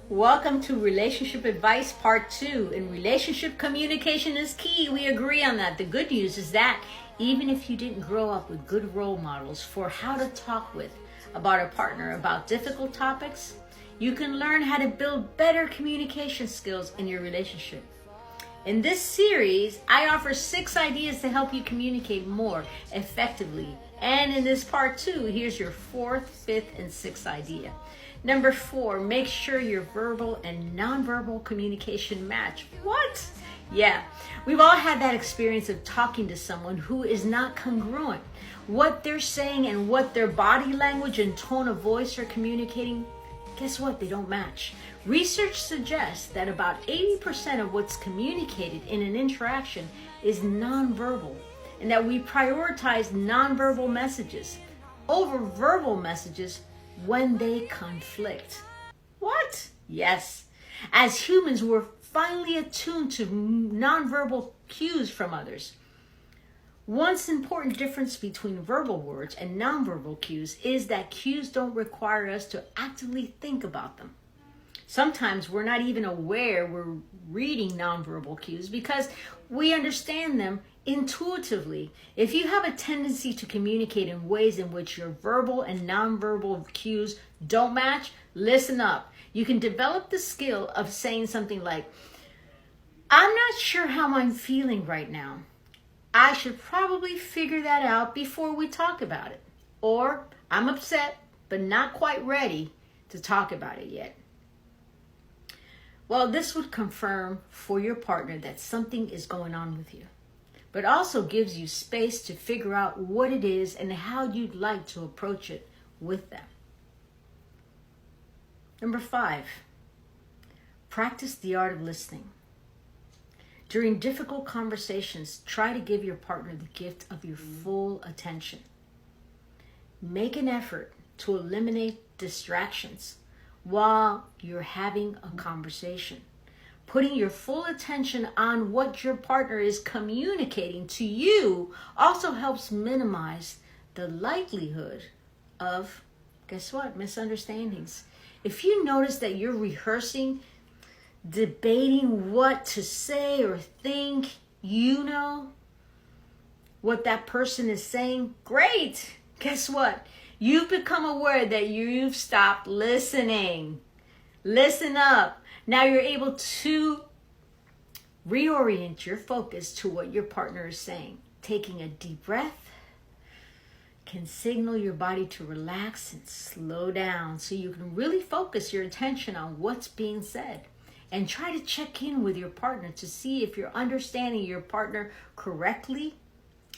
Welcome to Relationship Advice Part 2. In relationship, communication is key. We agree on that. The good news is that even if you didn't grow up with good role models for how to talk with about a partner about difficult topics, you can learn how to build better communication skills in your relationship. In this series, I offer 6 ideas to help you communicate more effectively. And in this part 2, here's your 4th, 5th, and 6th idea. Number 4, make sure your verbal and nonverbal communication match. What? Yeah, we've all had that experience of talking to someone who is not congruent. What they're saying and what their body language and tone of voice are communicating, guess what? They don't match. Research suggests that about 80% of what's communicated in an interaction is nonverbal, and that we prioritize nonverbal messages over verbal messages when they conflict. What? Yes. As humans, we're finely attuned to nonverbal cues from others. One important difference between verbal words and nonverbal cues is that cues don't require us to actively think about them. Sometimes we're not even aware we're reading nonverbal cues because we understand them intuitively. If you have a tendency to communicate in ways in which your verbal and nonverbal cues don't match, listen up. You can develop the skill of saying something like, "I'm not sure how I'm feeling right now. I should probably figure that out before we talk about it." Or, "I'm upset, but not quite ready to talk about it yet." Well, this would confirm for your partner that something is going on with you, but also gives you space to figure out what it is and how you'd like to approach it with them. Number 5, practice the art of listening. During difficult conversations, try to give your partner the gift of your full attention. Make an effort to eliminate distractions while you're having a conversation. Putting your full attention on what your partner is communicating to you also helps minimize the likelihood of, guess what, misunderstandings. If you notice that you're rehearsing, debating what to say or think, you know what that person is saying, great. Guess what? You've become aware that you've stopped listening. Listen up. Now you're able to reorient your focus to what your partner is saying. Taking a deep breath can signal your body to relax and slow down so you can really focus your attention on what's being said. And try to check in with your partner to see if you're understanding your partner correctly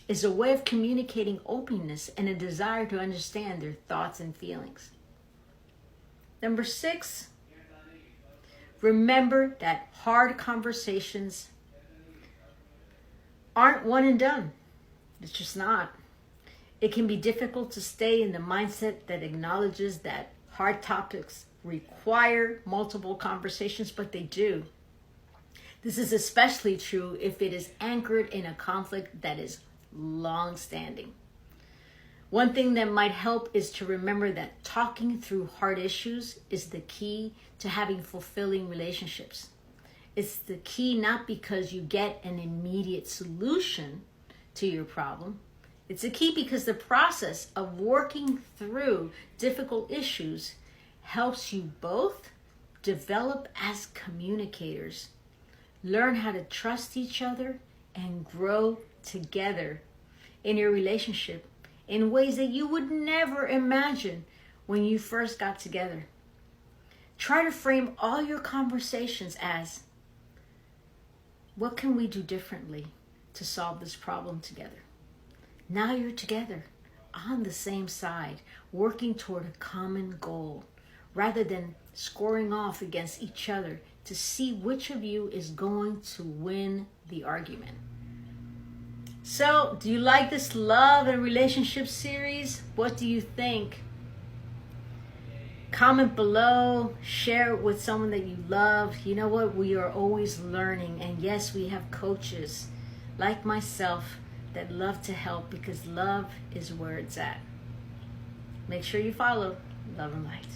is a way of communicating openness and a desire to understand their thoughts and feelings. Number 6, remember that hard conversations aren't one and done. It's just not. It can be difficult to stay in the mindset that acknowledges that hard topics require multiple conversations, but they do. This is especially true if it is anchored in a conflict that is long-standing. One thing that might help is to remember that talking through hard issues is the key to having fulfilling relationships. It's the key not because you get an immediate solution to your problem. It's a key because the process of working through difficult issues helps you both develop as communicators, learn how to trust each other, and grow together in your relationship in ways that you would never imagine when you first got together. Try to frame all your conversations as, what can we do differently to solve this problem together? Now you're together on the same side, working toward a common goal, rather than scoring off against each other to see which of you is going to win the argument. So, do you like this love and relationship series? What do you think? Comment below, share it with someone that you love. You know what? We are always learning. And yes, we have coaches like myself that love to help because love is where it's at. Make sure you follow Love and Light.